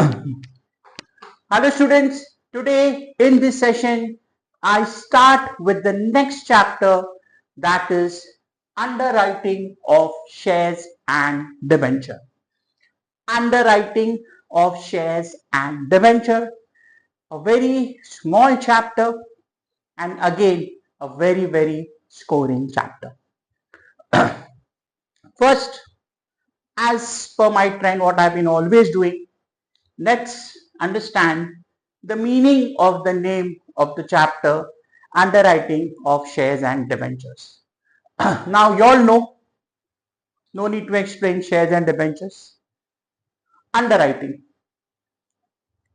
Hello students, today in this session I start with the next chapter, that is underwriting of shares and debenture. Underwriting of shares and debenture, a very small chapter and again a very scoring chapter. First, as per my trend, what I've been always doing, let's understand the meaning of the name of the chapter, underwriting of shares and debentures. Now you all know, no need to explain shares and debentures. Underwriting,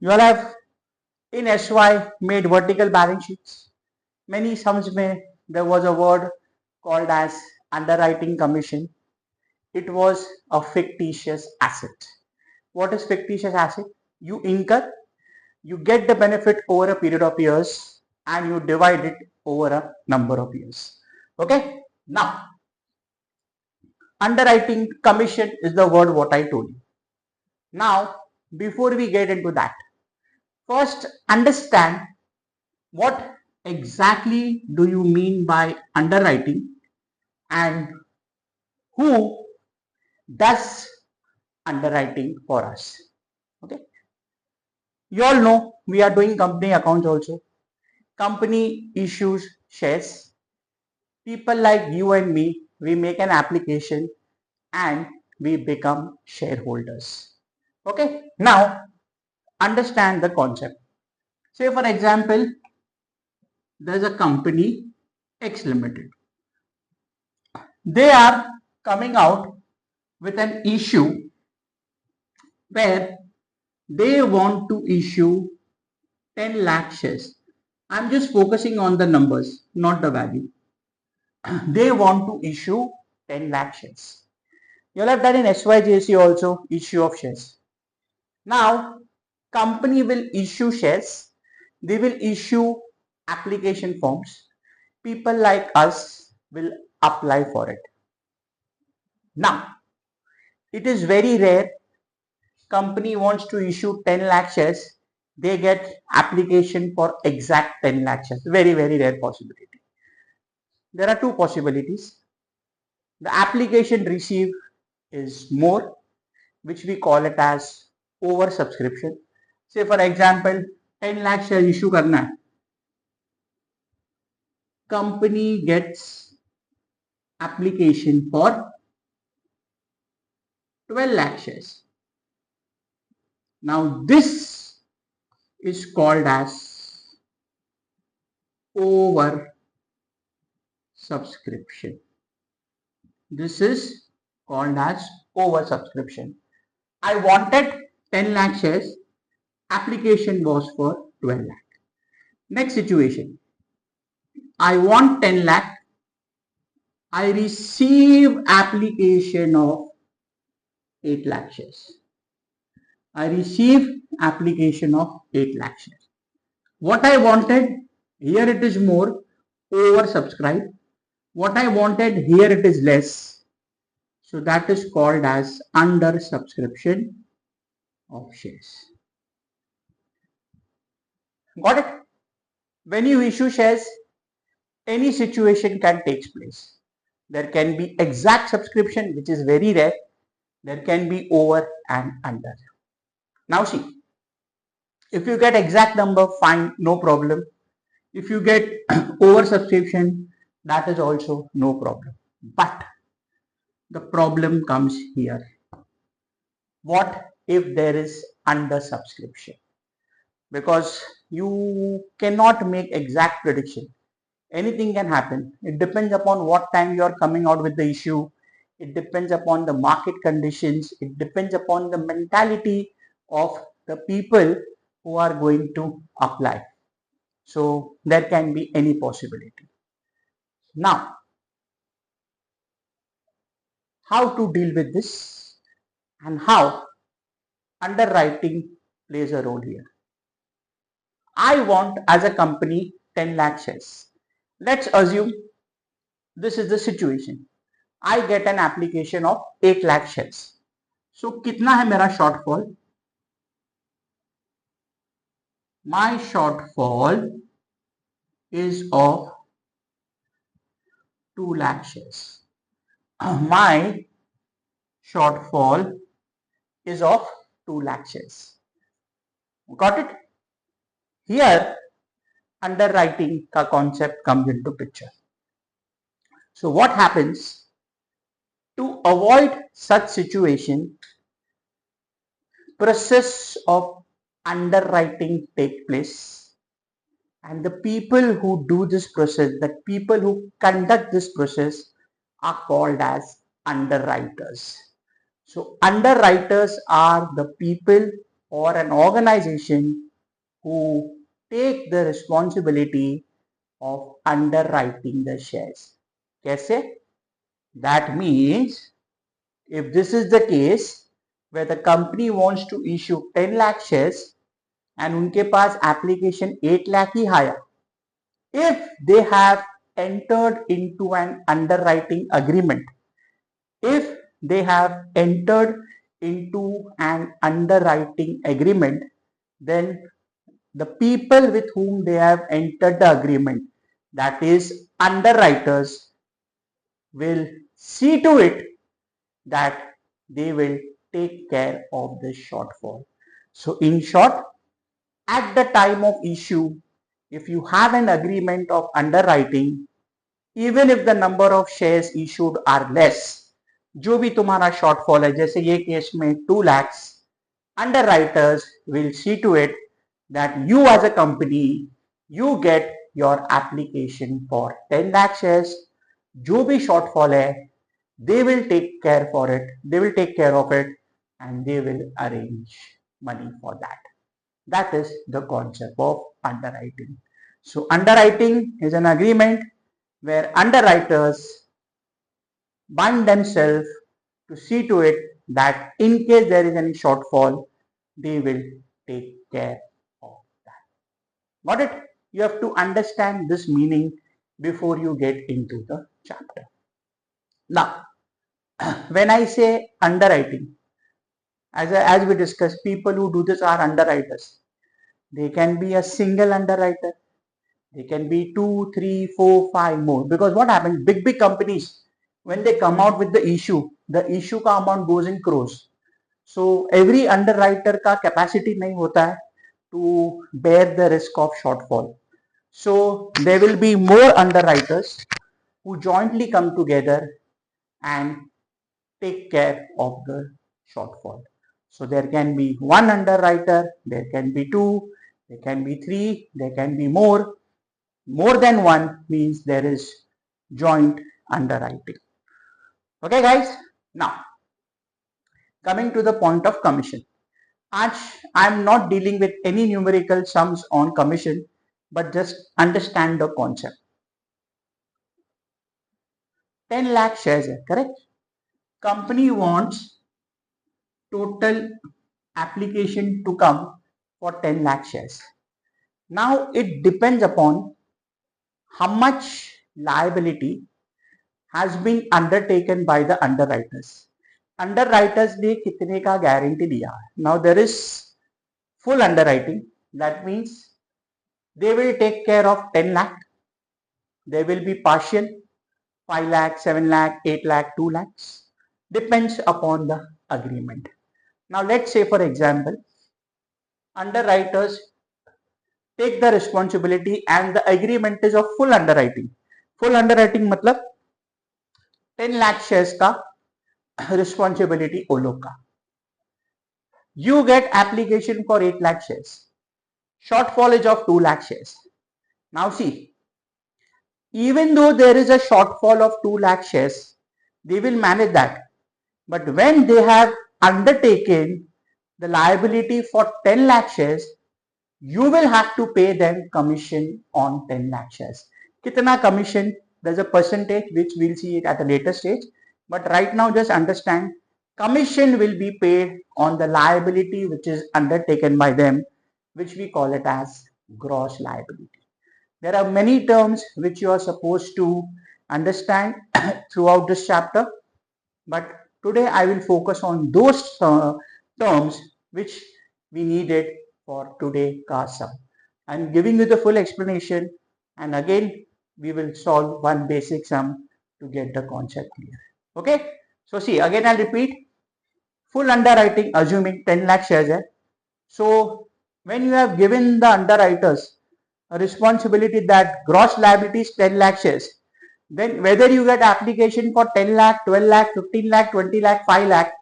you all have in SY made vertical balance sheets. Many sums में there was a word called as underwriting commission. It was a fictitious asset. What is fictitious asset? You incur, you get the benefit over a period of years and you divide it over a number of years. Okay. Now, underwriting commission is the word what I told you. Now, before we get into that, first understand what exactly do you mean by underwriting and who does underwriting for us. Okay. You all know we are doing company accounts also. Company issues shares. People like you and me, we make an application and we become shareholders. Okay. Now, understand the concept. Say for example, there's a company X Limited. They are coming out with an issue where they want to issue 10 lakh shares. I'm just focusing on the numbers, not the value. They want to issue 10 lakh shares. You'll have done in SYJC also issue of shares. Now, company will issue shares. They will issue application forms. People like us will apply for it. Now, it is very rare company wants to issue 10 lakh shares. They get application for exact 10 lakh shares. Very rare possibility. There are two possibilities. The application received is more, which we call it as oversubscription. Say for example, 10 lakh shares issue करना है. Company gets application for 12 lakh shares. Now this is called as over subscription. This is called as oversubscription. I wanted 10 lakh shares. Application was for 12 lakh. Next situation. I want 10 lakh. I receive application of 8 lakh shares. I receive application of 8 lakh shares. What I wanted, here it is more, oversubscribed. What I wanted, here it is less. So that is called as under subscription of shares. Got it? When you issue shares, any situation can take place. There can be exact subscription, which is very rare. There can be over and under. Now see, if you get exact number, fine, no problem. If you get over subscription, that is also no problem. But the problem comes here. What if there is under subscription? Because you cannot make exact prediction. Anything can happen. It depends upon what time you are coming out with the issue. It depends upon the market conditions. It depends upon the mentality of the people who are going to apply. So there can be any possibility. Now, how to deal with this and how underwriting plays a role here. I want as a company 10 lakh shares. Let's assume this is the situation. I get an application of 8 lakh shares. So कितना है मेरा shortfall? My shortfall is of 2 lakh shares. My shortfall is of 2 lakh shares. Got it? Here, underwriting ka concept comes into picture. So what happens to avoid such situation? Process of underwriting take place, and the people who do this process, the people who conduct this process, are called as underwriters. So underwriters are the people or an organization who take the responsibility of underwriting the shares. Kaise? That means if this is the case where the company wants to issue 10 lakh shares and उनके पास application 8 lakh ही आया, if they have entered into an underwriting agreement, if they have entered into an underwriting agreement, then the people with whom they have entered the agreement, that is underwriters, will see to it that they will take care of the shortfall. So in short, at the time of issue, if you have an agreement of underwriting, even if the number of shares issued are less, जो भी तुम्हारा shortfall है, जैसे ये case में 2 lakhs, underwriters will see to it that you as a company, you get your application for 10 lakh shares. जो भी shortfall है, they will take care for it, they will take care of it, and they will arrange money for that. That is the concept of underwriting. So underwriting is an agreement where underwriters bind themselves to see to it that in case there is any shortfall, they will take care of that. Got it? You have to understand this meaning before you get into the chapter. Now, when I say underwriting, as we discussed, people who do this are underwriters. They can be a single underwriter. They can be 2, 3, 4, 5 more. Because what happens, big companies, when they come out with the issue ka amount goes in crores. So every underwriter ka capacity nahi hota hai to bear the risk of shortfall. So there will be more underwriters who jointly come together and take care of the shortfall. So there can be one underwriter, there can be two, there can be three, there can be more. More than one means there is joint underwriting. Okay guys, now coming to the point of commission. Aj I am not dealing with any numerical sums on commission, but just understand the concept. 10 lakh shares hai, correct? Company wants total application to come for 10 lakh shares. Now it depends upon how much liability has been undertaken by the underwriters. Underwriters ने कितने का guarantee दिया? Now there is full underwriting. That means they will take care of 10 lakh. There will be partial 5 lakh, 7 lakh, 8 lakh, 2 lakhs. Depends upon the agreement. Now let's say for example, underwriters take the responsibility and the agreement is of full underwriting. Full underwriting मतलब 10 lakh shares का responsibility वो लोग का. You get application for 8 lakh shares. Shortfall is of 2 lakh shares. Now see, even though there is a shortfall of 2 lakh shares, they will manage that. But when they have undertaken the liability for 10 lakh shares, you will have to pay them commission on 10 lakh shares. Kitna commission? There's a percentage which we'll see it at a later stage. But right now just understand, commission will be paid on the liability which is undertaken by them, which we call it as gross liability. There are many terms which you are supposed to understand throughout this chapter, but today I will focus on those terms which we needed for today ka sum. I'm giving you the full explanation, and again we will solve one basic sum to get the concept clear. Okay, so see, again I'll repeat. Full underwriting assuming 10 lakh shares hai. So when you have given the underwriters a responsibility that gross liability is 10 lakh shares, then whether you get application for 10 lakh, 12 lakh, 15 lakh, 20 lakh, 5 lakh,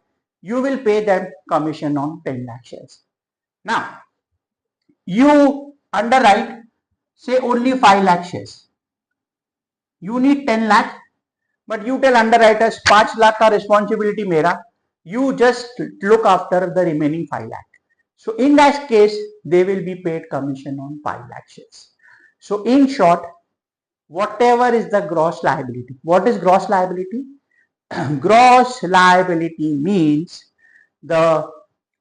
you will pay them commission on 10 lakh shares. Now, you underwrite say only 5 lakh shares. You need 10 lakh, but you tell underwriters 5 lakh ka responsibility mera. You just look after the remaining 5 lakh. So in that case, they will be paid commission on 5 lakh shares. So in short, whatever is the gross liability. What is gross liability? Gross liability means the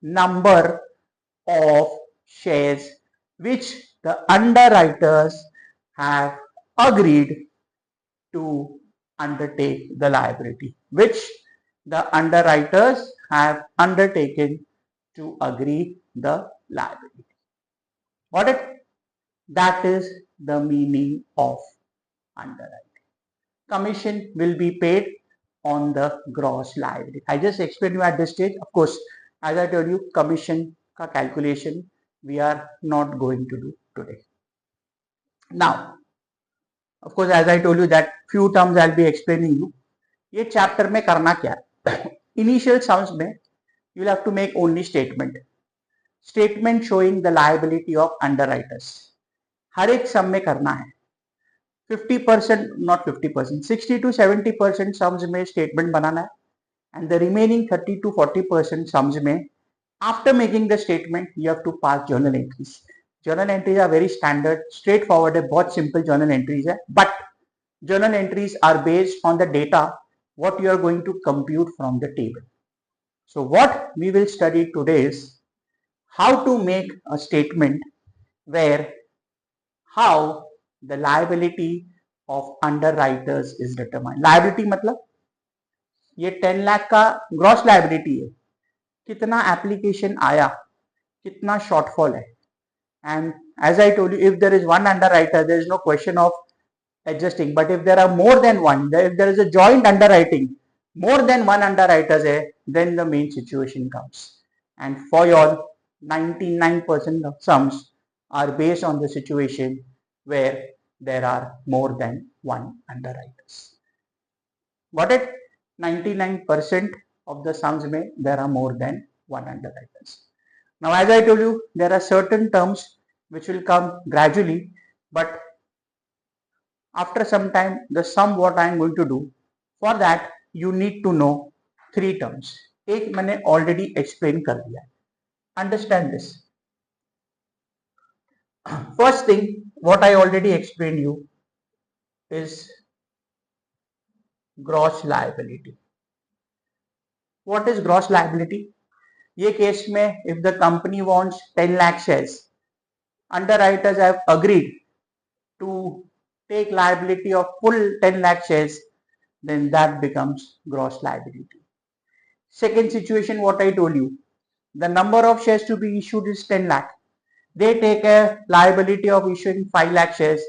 number of shares which the underwriters have agreed to undertake the liability, which the underwriters have undertaken to agree the liability. Got it? That is the meaning of underwriting. Commission will be paid on the gross liability. I just explained you at this stage. Of course, as I told you, commission ka calculation we are not going to do today. Now, of course, as I told you that few terms I'll be explaining you. ये chapter में करना क्या है? Initial sums में you will have to make only statement. Statement showing the liability of underwriters. हर एक sum में करना है. 50%, not 50%, 60 to 70% sums में statement बनाना है, and the remaining 30 to 40% sums में after making the statement you have to pass journal entries. Journal entries are very standard, straightforward है, बहुत simple journal entries है, but journal entries are based on the data what you are going to compute from the table. So what we will study today is how to make a statement where how the liability of underwriters is determined. Liability मतलब ये 10 लाख का gross liability है, कितना application आया, कितना shortfall है, and as I told you, if there is one underwriter, there is no question of adjusting, but if there are more than one, if there is a joint underwriting, more than one underwriters hai, then the main situation comes. And for your 99% of sums are based on the situation where there are more than one underwriters. Got it? 99% of the sums may there are more than one underwriters. Now, as I told you, there are certain terms which will come gradually, but after some time, the sum what I am going to do, for that you need to know three terms. एक मैंने already explain कर दिया. Understand this. First thing, what I already explained you is gross liability. What is gross liability? ये case में if the company wants 10 lakh shares, underwriters have agreed to take liability of full 10 lakh shares, then that becomes gross liability. Second situation, what I told you, the number of shares to be issued is 10 lakh. They take a liability of issuing 5 lakh shares,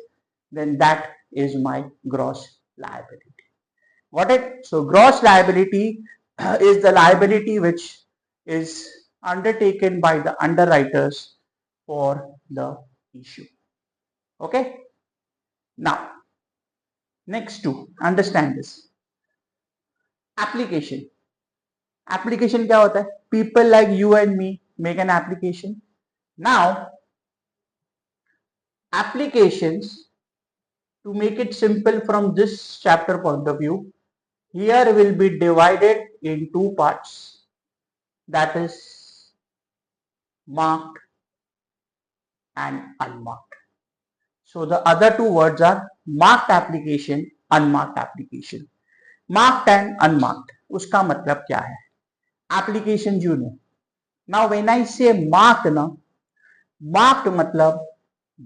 then that is my gross liability. Got it? So gross liability is the liability which is undertaken by the underwriters for the issue. Okay? Now, next to understand this. Application. Application क्या होता है? People like you and me make an application. Now, applications, to make it simple from this chapter point of view, here will be divided in two parts, that is marked and unmarked. So the other two words are marked application, unmarked application. Marked and unmarked, उसका मतलब क्या है? Applications you know. Now when I say marked na, marked matlab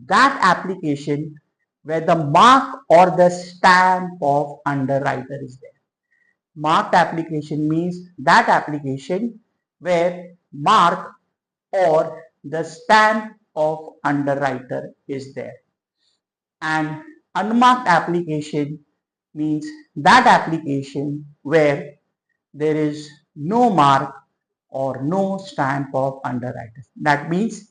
that application where the mark or the stamp of underwriter is there. Marked application means that application where mark or the stamp of underwriter is there. And unmarked application means that application where there is no mark or no stamp of underwriter. That means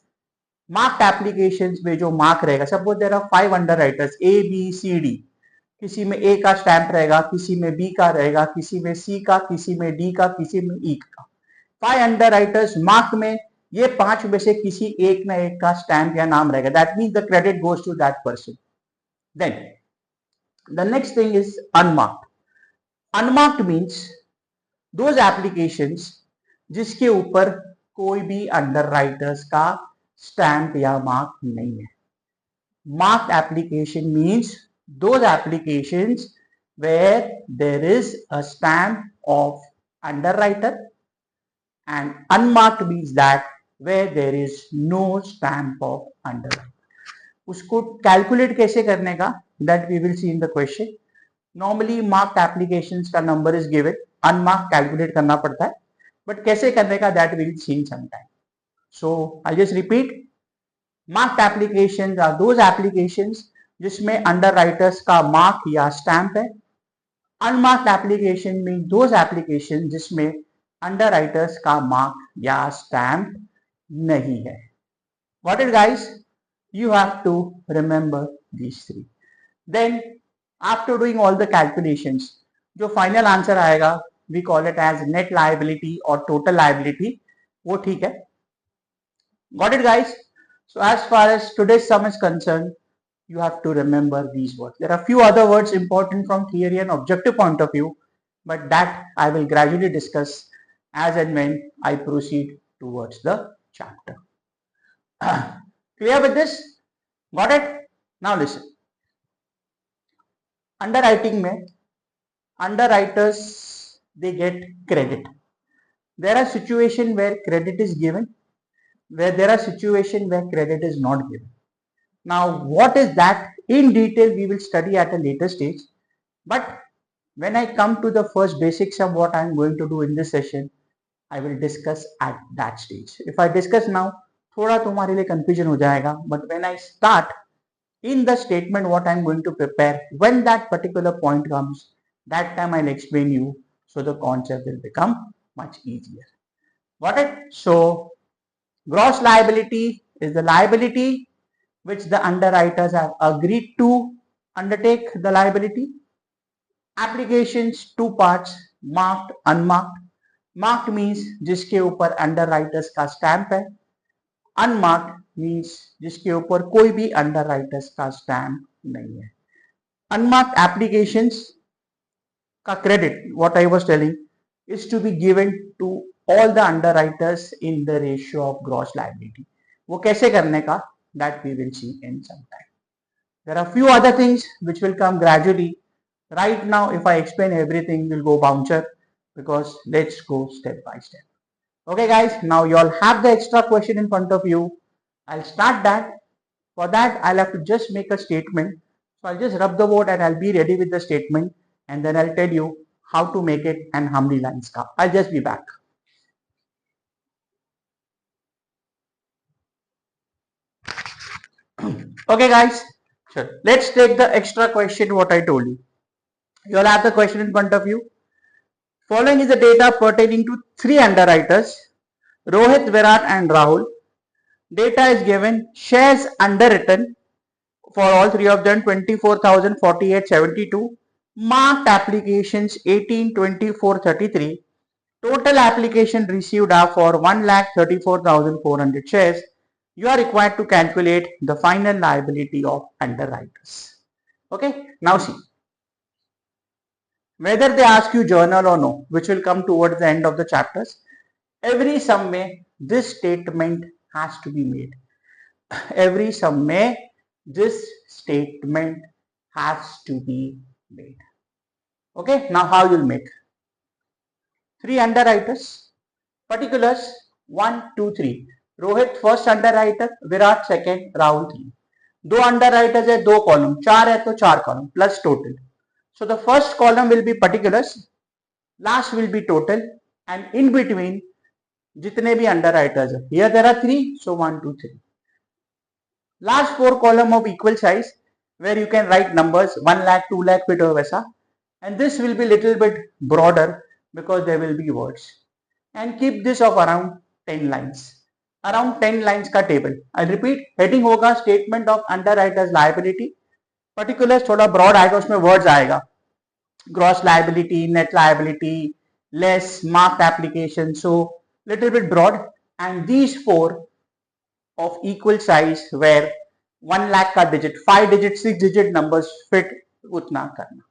marked applications में जो mark रहेगा, suppose there are 5 underwriters A B C D, किसी में ए का stamp रहेगा, किसी में B का रहेगा, किसी में सी का, किसी में डी का, किसी में ई का। 5 अंडरराइटर्स मार्क में ये 5 में से किसी एक ना एक का स्टैंप या नाम रहेगा, that means the credit goes to that person. Then the next thing is unmarked. Unmarked means those applications जिसके ऊपर कोई भी अंडरराइटर्स का स्टैंप या मार्क नहीं है। Marked application means those applications where there is a stamp of underwriter, and unmarked means that where there is no stamp of underwriter. उसको calculate कैसे करने का, that we will see in the question. Normally marked applications का number is given, unmarked calculate करना पड़ता है, but कैसे करने का that we will see in some time. So I'll just repeat. Marked applications are those applications जिसमें underwriters का mark या स्टैंप है। Unmarked application mean those application जिसमें अंडरराइटर्स का मार्क या स्टैंप नहीं है। What it guys, you have to remember these three. Then after doing all the calculations, जो फाइनल आंसर आएगा we call it as net liability और total liability, वो ठीक है। Got it guys? So as far as today's sum is concerned, you have to remember these words. There are few other words important from theory and objective point of view, but that I will gradually discuss as and when I proceed towards the chapter. Clear with this? Got it? Now listen. Underwriting mein, underwriters, they get credit. There are situations where credit is given, where there are situations where credit is not given. Now, what is that? In detail, we will study at a later stage. But when I come to the first basics of what I am going to do in this session, I will discuss at that stage. If I discuss now, थोड़ा तुम्हारे लिए confusion हो जाएगा. But when I start in the statement what I am going to prepare, when that particular point comes, that time I'll explain you. So the concept will become much easier. Got it? So gross liability is the liability which the underwriters have agreed to undertake the liability. Applications two parts, marked, unmarked. Marked means जिसके ऊपर underwriters का stamp है. Unmarked means जिसके ऊपर कोई भी underwriters का stamp नहीं है. Unmarked applications का credit, what I was telling, is to be given to all the underwriters in the ratio of gross liability. वो कैसे करने का, that we will see in some time. There are few other things which will come gradually. Right now, if I explain everything, will go bouncer, because let's go step by step. Okay guys, now you all have the extra question in front of you. I'll start that. For that, I'll have to just make a statement. So I'll just rub the board and I'll be ready with the statement, and then I'll tell you how to make it and how many lines ka. I'll just be back. Okay guys, sure. Let's take the extra question what I told you. You all have the question in front of you. Following is the data pertaining to 3 underwriters, Rohit, Virat and Rahul. Data is given, shares underwritten for all 3 of them 24,048.72, marked applications 18,24.33, total application received are for 1,34,400 shares. You are required to calculate the final liability of underwriters. Okay, now see. Whether they ask you journal or no, which will come towards the end of the chapters, every sum mein this statement has to be made. Every sum mein this statement has to be made. Okay, now how you'll make? 3 underwriters, particulars 1, 2, 3. Rohit first underwriter, Virat second, Rahul 3. 2 underwriters है, 2 column, 4 है तो 4 column plus total. So the first column will be particulars, last will be total, and in between जितने भी underwriters है. Here there are 3, so 1, 2, 3. Last four column of equal size where you can write numbers 1 lakh, 2 lakh, fit वैसा, and this will be little bit broader because there will be words, and keep this of around 10 lines. Around 10 lines का table. I'll repeat. Heading होगा statement of underwriters liability. Particulars थोड़ा broad आएगा, उसमें words आएगा. Gross liability, net liability, less, marked application. So little bit broad. And these four of equal size where 1 lakh का digit, 5 digit, 6 digit numbers fit उतना करना.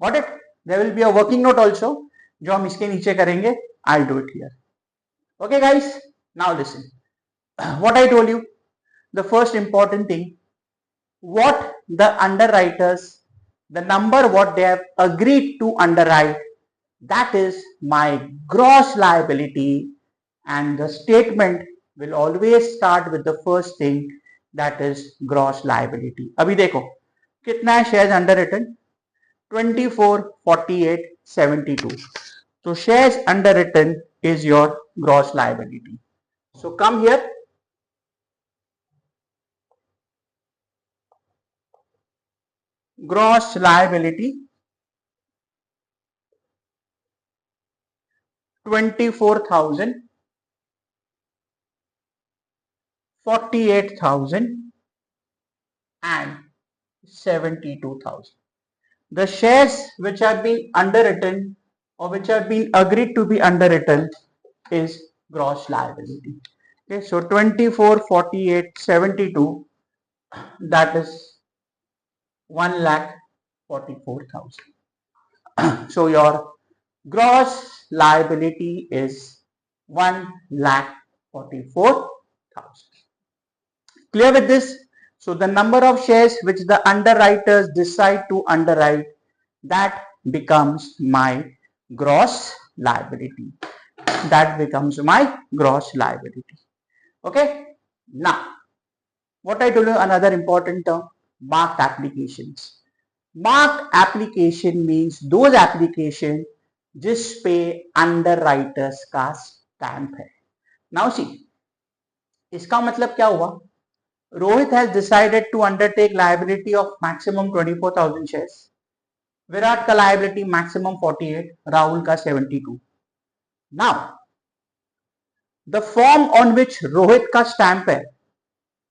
Got it? There will be a working note also जो हम इसके नीचे करेंगे. I'll do it here. Okay guys, now listen. What I told you, the first important thing, what the underwriters, the number what they have agreed to underwrite, that is my gross liability, and the statement will always start with the first thing, that is gross liability. अभी देखो कितना है shares underwritten, 24, 48, 72. So shares underwritten is your gross liability. So come here. Gross liability 24,000, 48,000 and 72,000. The shares which have been underwritten or which have been agreed to be underwritten is gross liability. Okay, so 24, 48, 72, that is 1,44,000. So your gross liability is 1,44,000. Clear with this? So the number of shares which the underwriters decide to underwrite, that becomes my gross liability. That becomes my gross liability. Okay. Now, what I told you, another important term, marked applications. Marked application means those application जिस पे underwriters का stamp है. Now see, इसका मतलब क्या हुआ? Rohit has decided to undertake liability of maximum 24,000 shares. Virat का liability maximum 48, Rahul का 72. Now, the form on which Rohit का stamp है,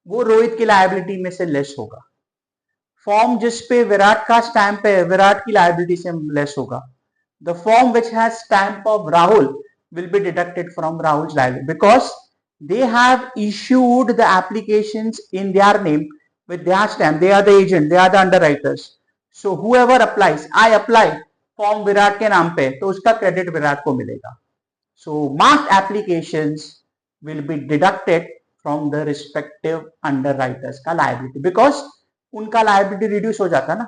वो रोहित की liability में से less होगा. फॉर्म जिस पे विराट का स्टैंप है, विराट की लायबिलिटी से लेस होगा. The form which has stamp of Rahul will be deducted from Rahul's liability because they have issued the applications in their name with their stamp. They are the agent, they are the underwriters. So whoever applies, I apply form Virat के नाम पे, तो उसका credit Virat को मिलेगा. So marked applications will be deducted from the respective underwriters का liability because उनका liability reduce हो जाता ना.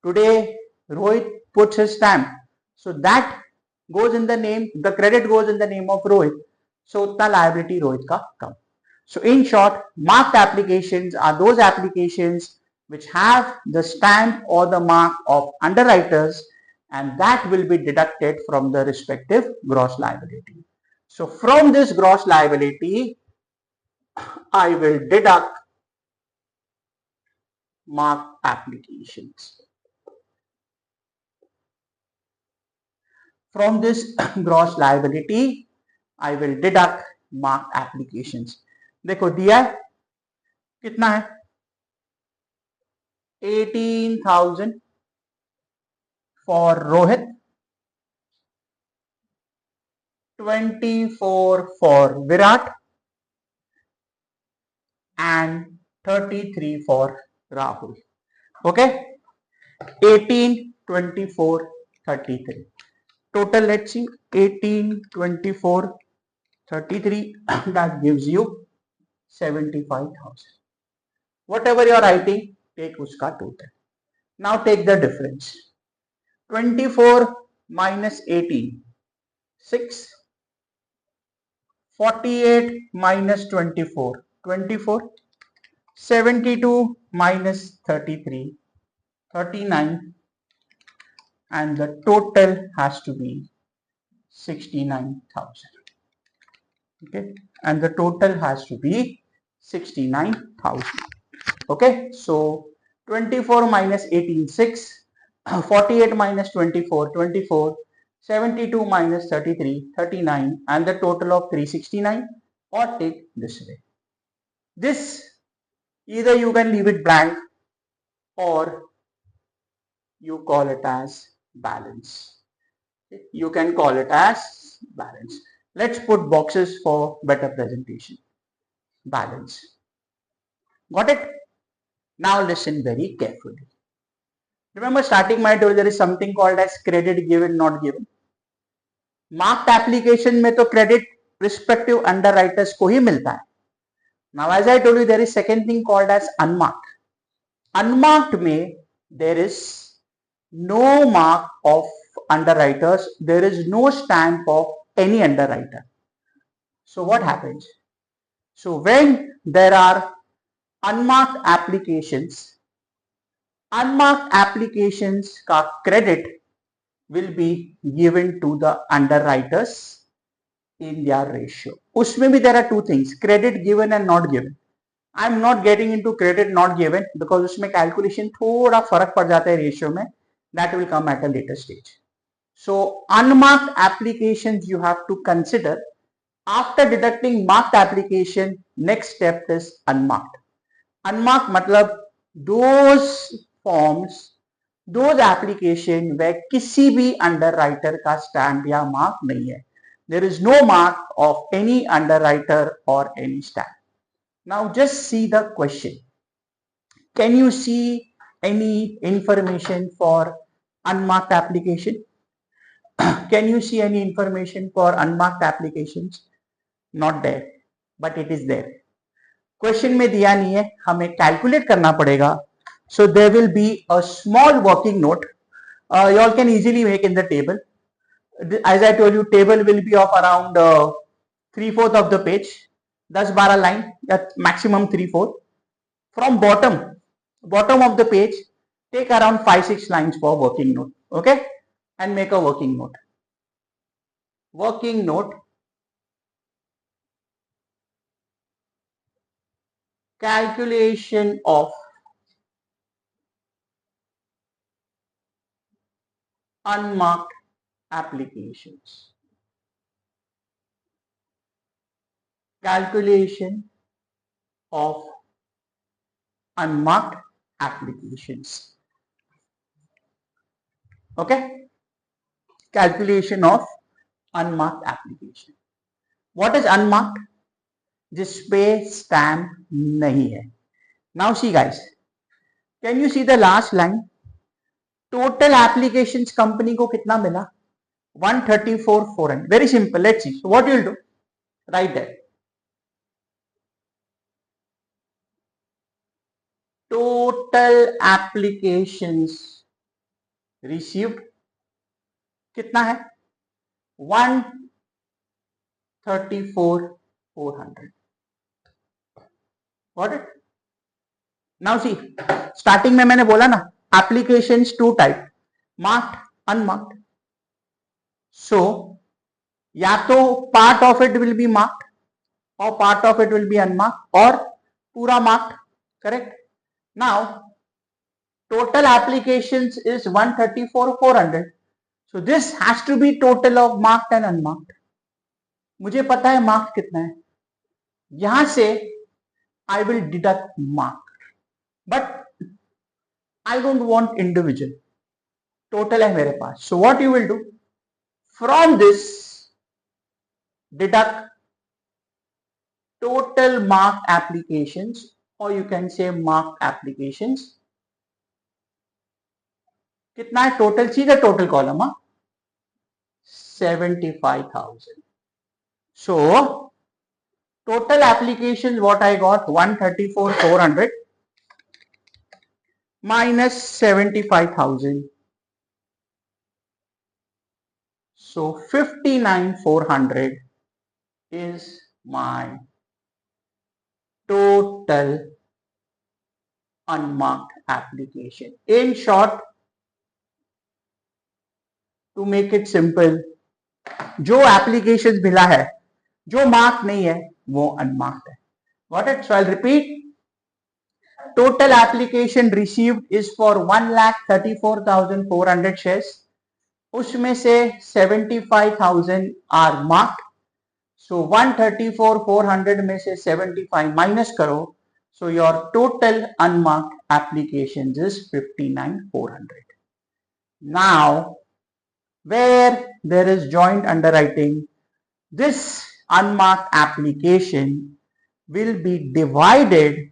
Today Rohit puts his stamp, so that goes in the name, the credit goes in the name of Rohit, so उतना liability Rohit का कम. So in short, marked applications are those applications which have the stamp or the mark of underwriters, and that will be deducted from the respective gross liability. So from this gross liability, I will deduct marked applications. From this gross liability, I will deduct marked applications. देखो दिया है कितना है, 18,000 for Rohit, 24 for Virat and 33 for Rahul. Okay, 18, 24, 33. Total, let's see, 18, 24, 33, that gives you 75,000. Whatever you are writing, take uska total. Now take the difference. 24 minus 18, 6. 48 minus 24, 24. 72 minus 33, 39. And the total has to be 69,000. Okay, and the total has to be 69,000. Okay, so 24 minus 18, 6, 48 minus 24, 24, 72 minus 33, 39, and the total of 369, or take this way. This, either you can leave it blank or you call it as balance. You can call it as balance. Let's put boxes for better presentation. Balance. Got it? Now listen very carefully. Remember starting my told there is something called as credit given, not given. Marked application में तो credit respective underwriters को ही मिलता है. Now as I told you there is second thing called as unmarked. Unmarked में there is no mark of underwriters, there is no stamp of any underwriter. So what happens? So when there are unmarked applications का credit will be given to the underwriters in their ratio. उसमें भी there are two things, credit given and not given. I am not getting into credit not given because उसमें calculation थोड़ा फर्क पड़ जाता है ratio में. That will come at a later stage. So unmarked applications you have to consider. After deducting marked application, next step is unmarked. Unmarked मतलब those forms, those application where किसी भी underwriter का stamp या mark नहीं है. There is no mark of any underwriter or any stamp. Now just see the question. Can you see any information for unmarked application? Can you see any information for unmarked applications? Not there, but it is there. Question में दिया नहीं है, हमें calculate करना पड़ेगा. So there will be a small working note. You all can easily make in the table. As I told you, table will be of around 3/4 of the page. 10-12 line, maximum 3/4. From bottom of the page, take around 5-6 lines for working note. Okay, and make a working note. Working note. Calculation of unmarked applications. Calculation of unmarked applications. Okay? Calculation of unmarked application. What is unmarked? जिसपे stamp नहीं है. Now see guys, can you see the last line? Total applications company को कितना मिला? 134,400. Very simple. Let's see. So what you will do? Write there. Total applications received कितना है? 134,400. Got it? Now see, starting में मैंने बोला ना, applications two type, marked, unmarked. So या तो part of it will be marked or part of it will be unmarked or पूरा marked. Correct? Now total applications is 134,400. So this has to be total of marked and unmarked. मुझे पता है marked कितना है. यहां से I will deduct marked, but I don't want individual. Total है मेरे पास. So what you will do? From this deduct total marked applications, or you can say marked applications. कितना है total? See the total column, 75,000. So total applications what I got, 134,400 minus 75,000. So 59,400 is my total unmarked application. In short, to make it simple, जो applications मिला है, जो mark नहीं है, वो unmarked है. Got it? So I'll repeat. total application received is for 1,34,400 shares. उसमें से 75,000 are marked. So 134,400 में से 75 minus करो. So your total unmarked applications is 59,400. Now, where there is joint underwriting, this unmarked application will be divided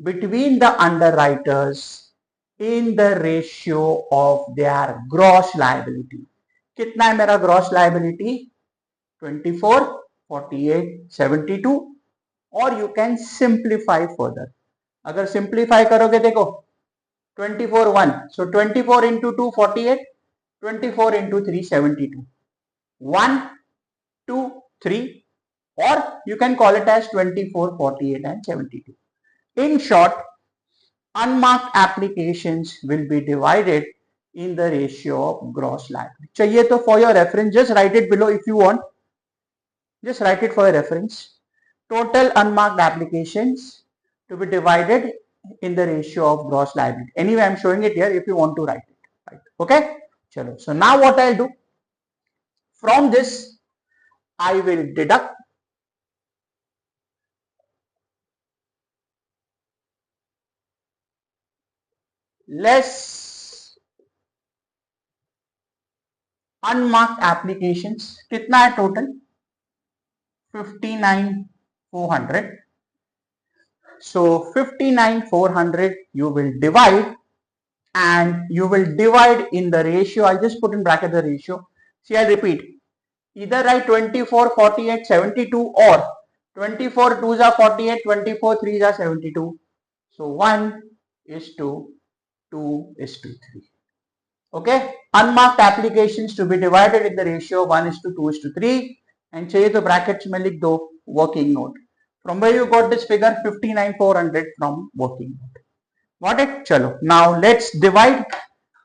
between the underwriters in the ratio of their gross liability. कितना है मेरा gross liability? 24, 48, 72. और you can simplify further. अगर simplify करोगे देखो 24 1, so 24 into 2 48, 24 into 3 72, 1 2 3, or you can call it as 24 48 and 72. In short, unmarked applications will be divided in the ratio of gross liability. चाहिए तो for your reference just write it below if you want. Just write it for your reference. Total unmarked applications to be divided in the ratio of gross liability. Anyway, I'm showing it here if you want to write it. Right. Okay. Chalo. So now what I'll do, from this I will deduct less unmarked applications. कितना है total? 59,400. So 59,400 you will divide, and you will divide in the ratio. I'll just put in bracket the ratio. See, I'll repeat. Either write 24, 48, 72 or 24 2s are 48, 24 3s are 72. So 1:2:3. Okay. Unmarked applications to be divided in the ratio 1:2:3. And चाहिए तो brackets में लिख दो working note. From where you got this figure? 59,400 from working note. Got it? Chalo. Now let's divide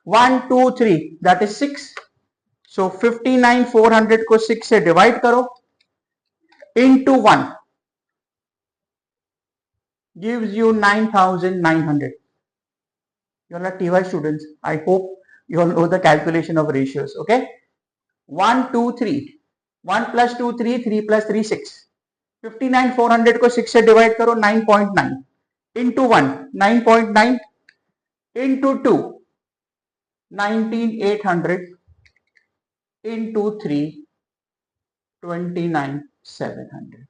1, 2, 3. That is 6. So 59,400 को 6 से divide करो into 1 gives you 9,900. You all are TY students. I hope you all know the calculation of ratios. Okay. 1, 2, 3. 1 plus 2, 3. 3 plus 3, 6. 59,400 को 6 से divide करो 9.9 into 1 9.9 into 2 19,800 into 3 29,700.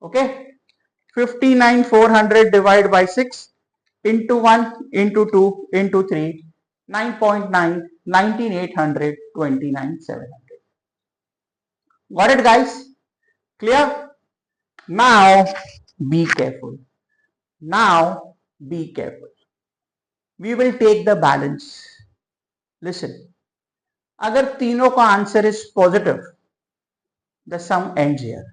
Okay. 59,400 divided by 6 into 1 into 2 into 3 9.9 19,800 29,700. Got it, guys? Clear? Now be careful. Now be careful. We will take the balance. Listen. अगर तीनों का answer is positive, the sum ends here.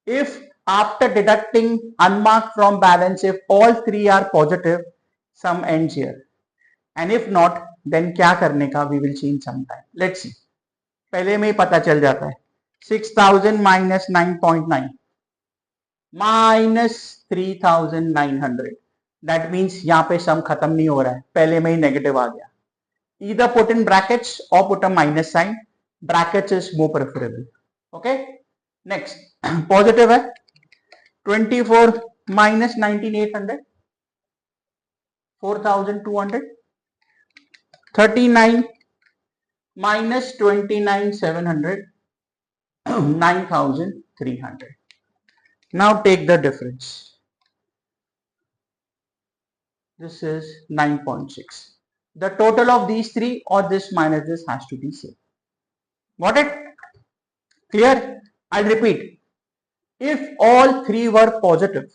If after deducting unmarked from balance, if all three are positive, sum ends here. And if not, then क्या करने का? We will change sometime. Let's see. पहले में ही पता चल जाता है. 6,000 minus 9.9 minus 3,900. That means यहाँ पे sum खत्म नहीं हो रहा है. पहले में ही negative आ गया. Either put in brackets or put a minus sign. Brackets is more preferable. Okay. Next, positive है 24 minus 19,800, 4,200. 39 minus 29,700, 9,300. Now take the difference. This is 9.6. The total of these three or this minus this has to be same. Got it? Clear? I'll repeat. If all three were positive,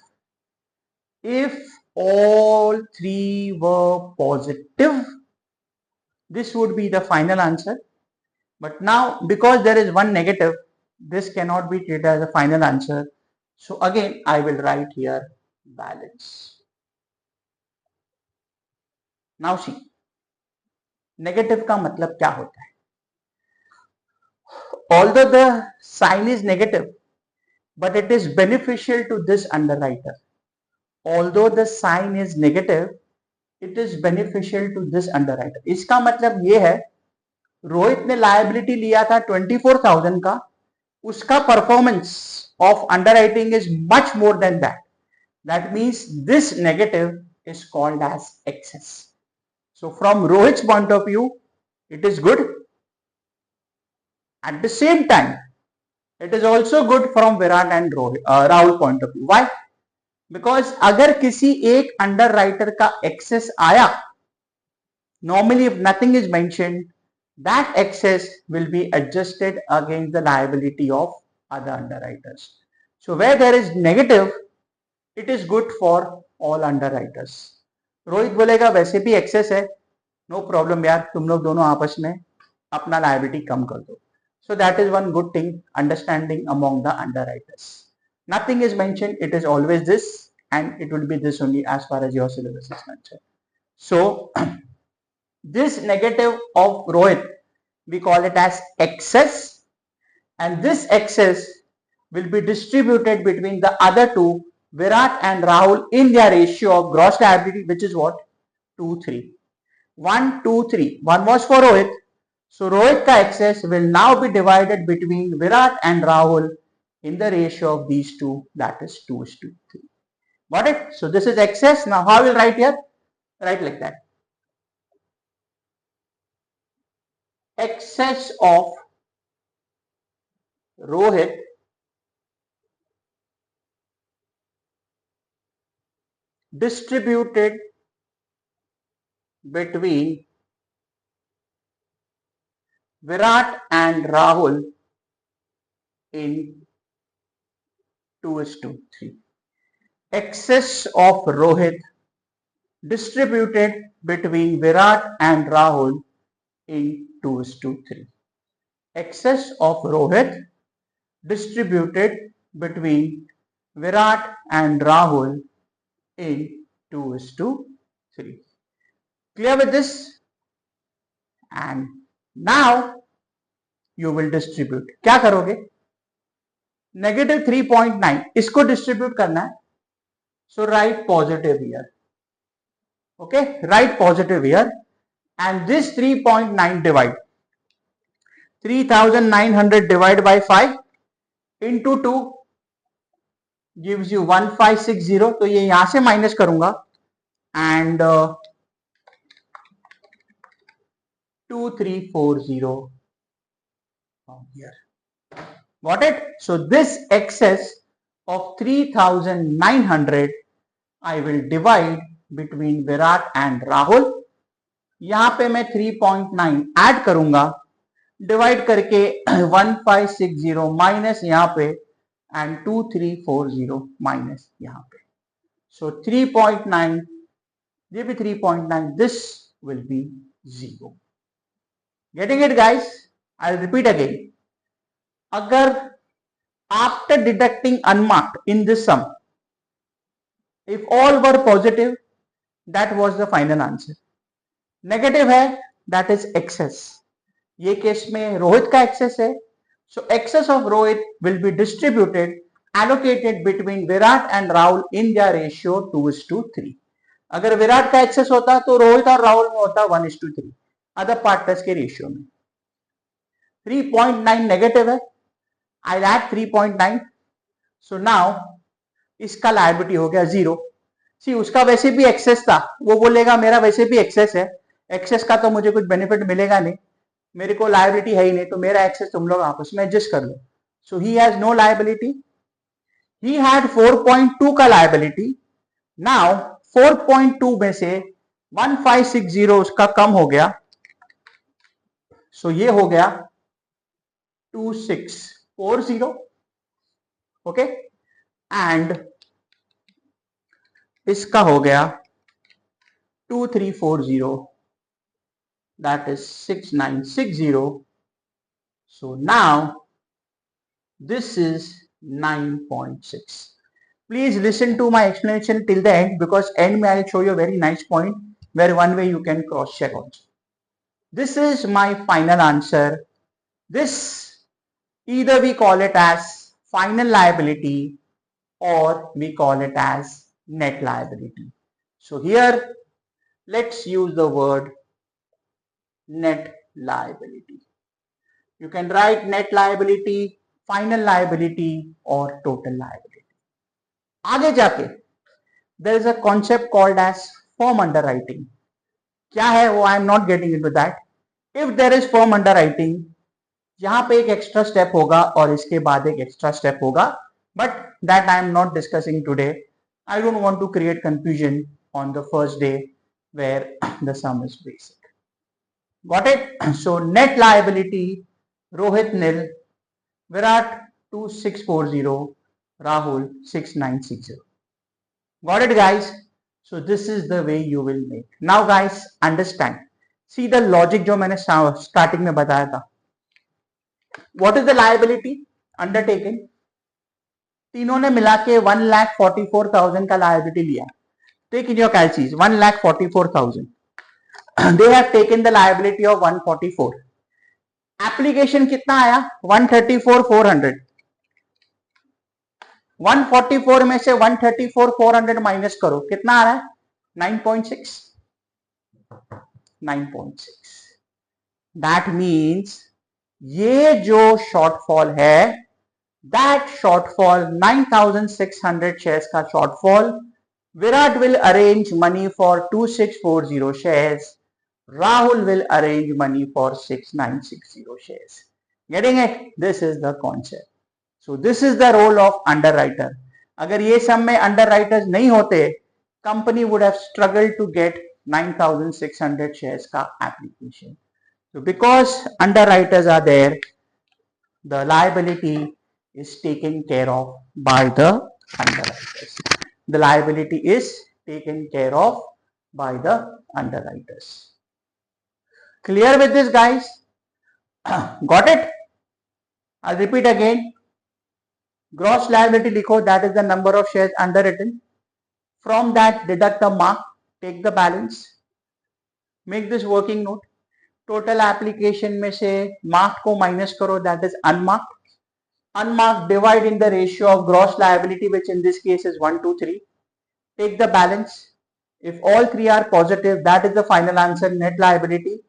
if all three were positive, this would be the final answer. But now because there is one negative, this cannot be treated as a final answer. So again, I will write here balance. Now see, negative का मतलब क्या होता है? Although the sign is negative, but it is beneficial to this underwriter. although the sign is negative, it is beneficial to this underwriter. इसका मतलब ये है, रोहित ने लायबिलिटी लिया था 24,000 का, उसका performance of underwriting is much more than that. That means this negative is called as excess. So from Rohit's point of view, it is good. At the same time, it is also good from Virat and Rahul point of view. Why? Because अगर किसी एक underwriter का excess आया, normally if nothing is mentioned, that excess will be adjusted against the liability of other underwriters. So where there is negative, it is good for all underwriters. Rohit बोलेगा वैसे भी access है, no problem यार, तुम लोग दोनों आपस में अपना लायबिलिटी कम कर दो. So that is one good thing, understanding among the underwriters. Nothing is mentioned, it is always this, and it will be this only as far as your syllabus is concerned. So this negative of Rohit, we call it as excess, and this excess will be distributed between the other two, Virat and Rahul, in their ratio of gross liability, which is what? 2:3. 1, 2, 3. One was for Rohit. So Rohit ka excess will now be divided between Virat and Rahul in the ratio of these two, that is 2:3. Got it? So this is excess. Now how will write here? Write like that. Excess of Rohit distributed between Virat and Rahul in 2:3. Excess of Rohit distributed between Virat and Rahul in 2:3. Excess of Rohit distributed between Virat and Rahul in 2:3. Clear with this? And now you will distribute. क्या करोगे? Negative 3.9 इसको distribute करना है. So write positive here. Okay, write positive here, and this 3.9 divide 3,900 divided by 5 into 2 gives you 1560. तो ये यहां से minus करूंगा, and 2340 from here. Got it? So this excess of 3,900 I will divide between Virat and Rahul. यहां पे मैं 3.9 add करूंगा, divide करके 1560 माइनस यहां पे एंड 2340 माइनस यहां पे. सो 3.9, ये भी 3.9, this will be 0. Getting it guys? I repeat again. अगर after deducting unmarked in this sum, if all were positive, that was the final answer. Negative है, that is excess. ये case में रोहित का access है. So excess of Rohit will be distributed, allocated between Virat and Rahul in their ratio 2:3. अगर विराट का access होता तो रोहित और राहुल में होता 1:3 अदर पार्टनर्स के रेशियो में. 3.9 नेगेटिव है, आई ऐड 3.9. सो नाउ इसका लायबिलिटी हो गया 0. सी उसका वैसे भी एक्सेस था, वो बोलेगा मेरा वैसे भी एक्सेस है, एक्सेस का तो मुझे कुछ बेनिफिट मिलेगा नहीं, मेरे को लायबिलिटी है ही नहीं, तो मेरा एक्सेस तुम लोग आपस में एडजस्ट कर लो. So he has no liability. He had 4.2 का लायबिलिटी. नाउ 4.2 में से 1560 उसका कम हो गया, सो ये हो गया 2640. ओके, एंड इसका हो गया 2340, that is 6960. So now this is 9.6. Please listen to my explanation till the end, because end may I'll show you a very nice point where one way you can cross check also. This is my final answer. This either we call it as final liability or we call it as net liability. So here let's use the word net liability. You can write net liability, final liability or total liability. आगे जाके there is a concept called as firm underwriting. क्या है वो? I am not getting into that. If there is firm underwriting, यहाँ पे एक extra step होगा और इसके बाद एक एक्स्ट्रा स्टेप होगा, but that I am not discussing today. I don't want to create confusion on the first day where the sum is basic. Got it? So net liability, Rohit nil, Virat 2640, Rahul 6960. Got it guys? So this is the way you will make. Now guys, understand. See the logic जो मैंने starting में बताया था. What is the liability undertaken? तीनों ने मिला के 1,44,000 का liability लिया. Take in your calculus 1,44,000. They have taken the liability of 144. Application कितना आया? 134,400. 144 में से 134,400 माइनस करो, कितना आ रहा है? 9.6. 9.6. That means ये जो शॉर्टफॉल है, that shortfall 9,600 shares का shortfall, Virat will arrange money for 2,640 shares. Rahul will arrange money for 6,960 shares. Getting it? This is the concept. So this is the role of underwriter. अगर ये सब में underwriters नहीं होते, company would have struggled to get 9,600 shares का application. So because underwriters are there, the liability is taken care of by the underwriters. The liability is taken care of by the underwriters. Clear with this guys? Got it? I'll repeat again. Gross liability लिखो, that is the number of shares underwritten. From that deduct the mark, take the balance. Make this working note. Total application में से marked को minus करो, that is unmarked. Unmarked divide in the ratio of gross liability, which in this case is 1, 2, 3. Take the balance. If all three are positive, that is the final answer, net liability.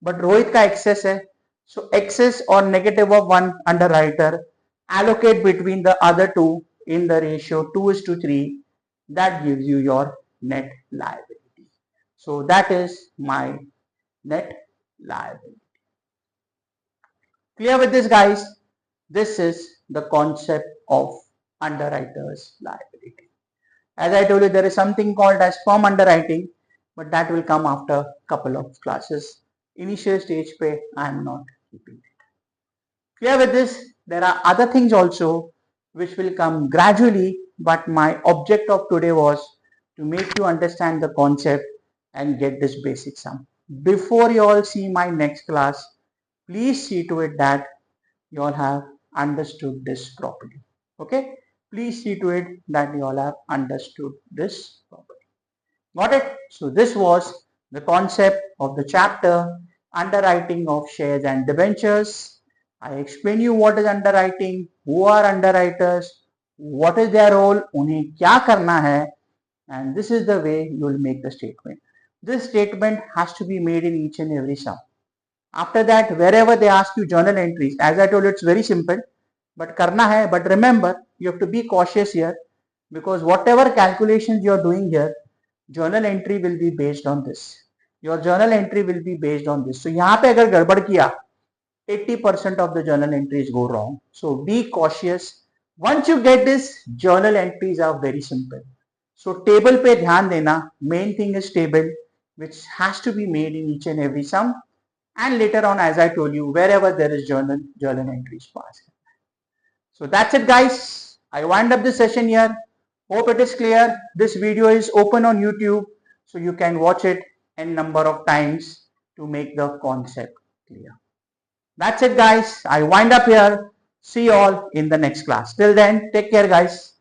But Rohit का excess है, so excess or negative of one underwriter, allocate between the other two in the ratio 2:3. That gives you your net liability. So that is my net liability. Clear with this guys? This is the concept of underwriter's liability. As I told you, there is something called as firm underwriting, but that will come after a couple of classes. Initial stage pe I am not keeping it. Clear with this? There are other things also which will come gradually, but my object of today was to make you understand the concept and get this basic sum. Before you all see my next class, please see to it that you all have understood this properly. Okay? Please see to it that you all have understood this properly. Got it? So this was the concept of the chapter underwriting of shares and debentures. I explain you what is underwriting, who are underwriters, what is their role, उन्हें क्या करना है, and this is the way you will make the statement. This statement has to be made in each and every sum. After that, wherever they ask you journal entries, as I told you, it's very simple, but करना है. But remember, you have to be cautious here, because whatever calculations you are doing here, journal entry will be based on this. Your journal entry will be based on this. So यहाँ पे अगर गड़बड़ किया, 80% of the journal entries go wrong. So be cautious. Once you get this, journal entries are very simple. So table पे ध्यान देना. Main thing is table, which has to be made in each and every sum. And later on, as I told you, wherever there is journal entries pass. So that's it guys. I wind up this session here. Hope it is clear. This video is open on YouTube, so you can watch it n number of times to make the concept clear. That's it guys. I wind up here. See you all in the next class. Till then, take care guys.